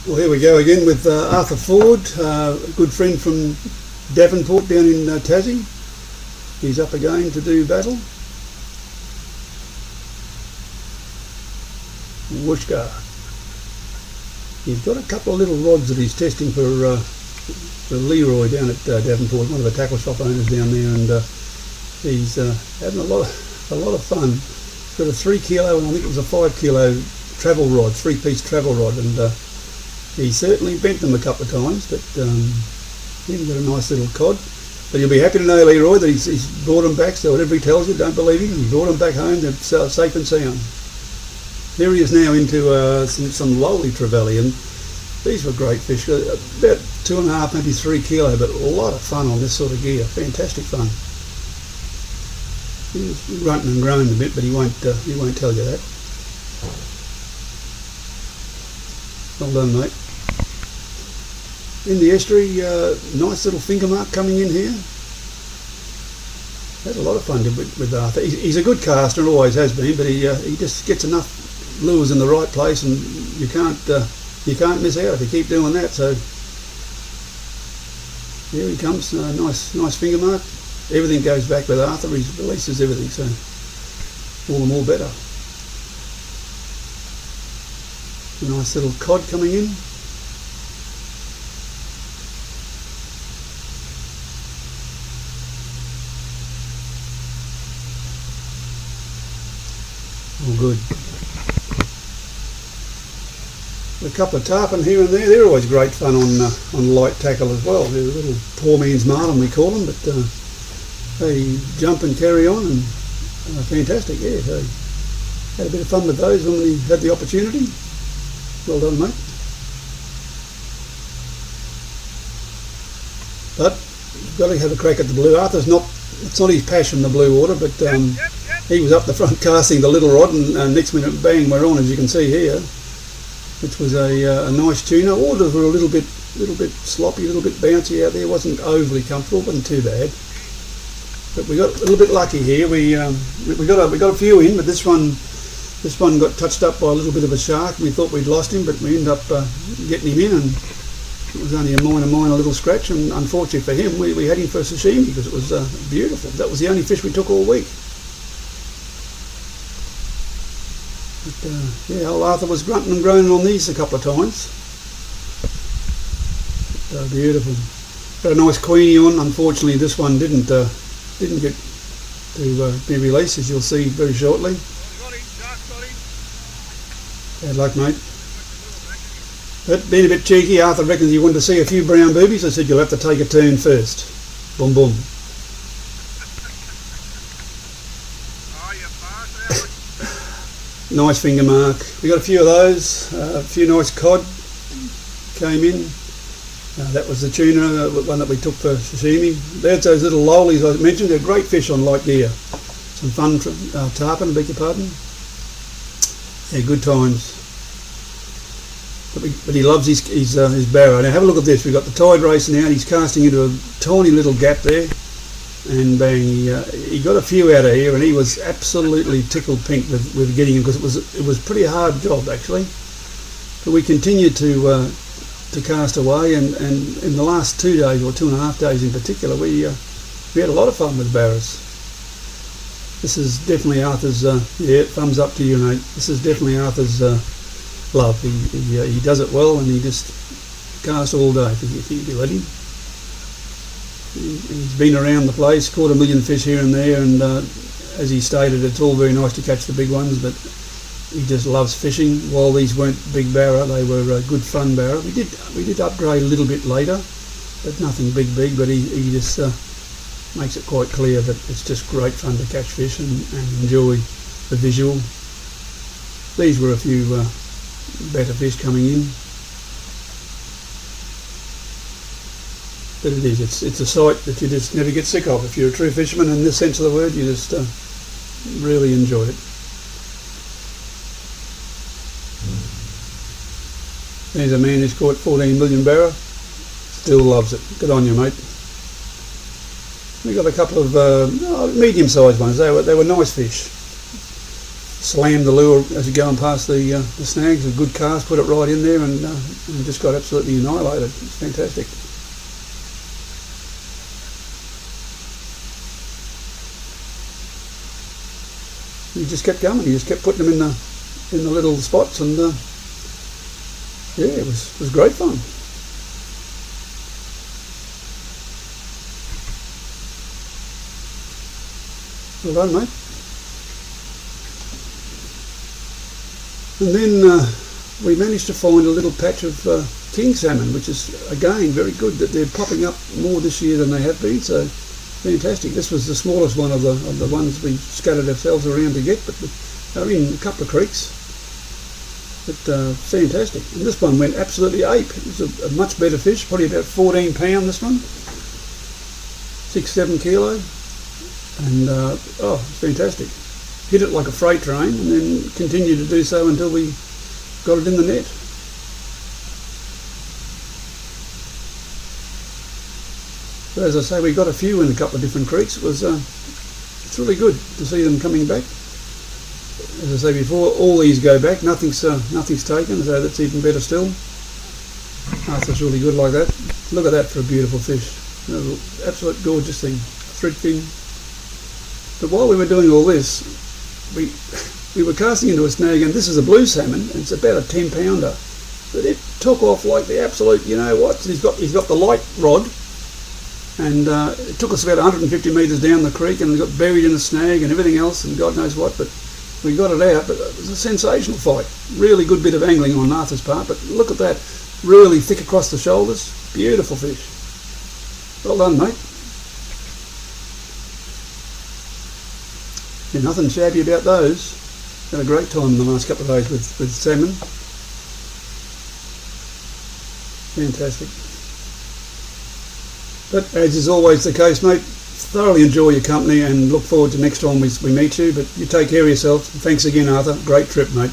Well, here we go again with Arthur Ford, a good friend from Devonport down in Tassie. He's up again to do battle. Whooshka. He's got a couple of little rods that he's testing for Leroy down at Devonport, one of the tackle shop owners down there, and he's having a lot of fun. He's got a 3 kilo and I think it was a 5 kilo travel rod, 3-piece travel rod, and he certainly bent them a couple of times, but he's got a nice little cod. But you'll be happy to know, Leroy, that he's brought them back, so whatever he tells you, don't believe him. He brought them back home, they're safe and sound. Here he is now into some lowly trevally, and these were great fish, about 2.5, maybe 3 kilo, but a lot of fun on this sort of gear, fantastic fun. He's grunting and groaning a bit, but he won't tell you that. Well done, mate. In the estuary, nice little finger mark coming in here. Had a lot of fun with Arthur. He's a good caster and always has been, but he just gets enough lures in the right place, and you can't miss out if you keep doing that. So here he comes, nice finger mark. Everything goes back with Arthur. He releases everything, so all the more better. Nice little cod coming in. All good. A couple of tarpon here and there. They're always great fun on light tackle as well. They're a little poor man's marlin, we call them, but they jump and carry on, and fantastic. Yeah, so had a bit of fun with those when we had the opportunity. Well done, mate. But you've got to have a crack at the blue. Arthur's it's not his passion, the blue water, but he was up the front casting the little rod, and next minute, bang, we're on, as you can see here, which was a nice tuna. Orders were a little bit sloppy, a little bit bouncy out there. Wasn't overly comfortable, wasn't too bad. But we got a little bit lucky here. We got a few in, but this one got touched up by a little bit of a shark. We thought we'd lost him, but we ended up getting him in, and it was only a minor little scratch. And unfortunately for him, we had him for sashimi because it was beautiful. That was the only fish we took all week. But yeah, old Arthur was grunting and groaning on these a couple of times. But, beautiful. Got a nice queenie on. Unfortunately, this one didn't get to be released, as you'll see very shortly. Bad luck, mate. But being a bit cheeky, Arthur reckons he wanted to see a few brown boobies. I said, you'll have to take a turn first. Boom, boom. Nice finger mark. We got a few of those. A few nice cod came in. That was the tuna, one that we took for sashimi. There's those little lollies I mentioned. They're great fish on light gear. Some fun tarpon, I beg your pardon. Yeah, good times. But he loves his barrow. Now have a look at this. We've got the tide racing out. He's casting into a tiny little gap there, and bang, he got a few out of here, and he was absolutely tickled pink with getting him, because it was a pretty hard job actually. But we continued to cast away, and in the last 2 days, or 2.5 days in particular, we had a lot of fun with barrows. This is definitely Arthur's, thumbs up to you, mate. This is definitely Arthur's love. He does it well, and he just casts all day if you let him. He's been around the place, caught a million fish here and there, and as he stated, it's all very nice to catch the big ones, but he just loves fishing. While these weren't big barra, they were good fun barra. We did upgrade a little bit later, but nothing big, but he just makes it quite clear that it's just great fun to catch fish and enjoy the visual. These were a few better fish coming in. But it is, it's a sight that you just never get sick of. If you're a true fisherman in this sense of the word, you just really enjoy it. There's a man who's caught 14 million barra, still loves it. Good on you, mate. We got a couple of medium-sized ones. They were nice fish. slam the lure as you're going past the snags. A good cast, put it right in there, and just got absolutely annihilated. It's fantastic. You just kept coming. You just kept putting them in the little spots, and yeah, it was great fun. Well done, mate. And then we managed to find a little patch of king salmon, which is again very good. That they're popping up more this year than they have been. So fantastic. This was the smallest one of the ones we scattered ourselves around to get, but they're in a couple of creeks. But fantastic. And this one went absolutely ape. It was a much better fish, probably about 14 pound. This one, 6-7 kilo, and oh, fantastic. Hit it like a freight train, and then continued to do so until we got it in the net. But as I say, we got a few in a couple of different creeks. It's really good to see them coming back. As I say before, all these go back. Nothing's taken, so that's even better still. That's really good like that. Look at that for a beautiful fish. Absolute gorgeous thing. Thread fin. But while we were doing all this, we were casting into a snag, and this is a blue salmon, and it's about a 10 pounder. But it took off like the absolute, you know what? He's got the light rod, and it took us about 150 metres down the creek, and it got buried in a snag and everything else, and God knows what. But we got it out. But it was a sensational fight. Really good bit of angling on Arthur's part. But look at that, really thick across the shoulders. Beautiful fish. Well done, mate. Yeah, nothing shabby about those. Had a great time in the last couple of days with salmon. Fantastic. But as is always the case, mate, thoroughly enjoy your company and look forward to next time we meet you. But you take care of yourself. Thanks again, Arthur. Great trip, mate.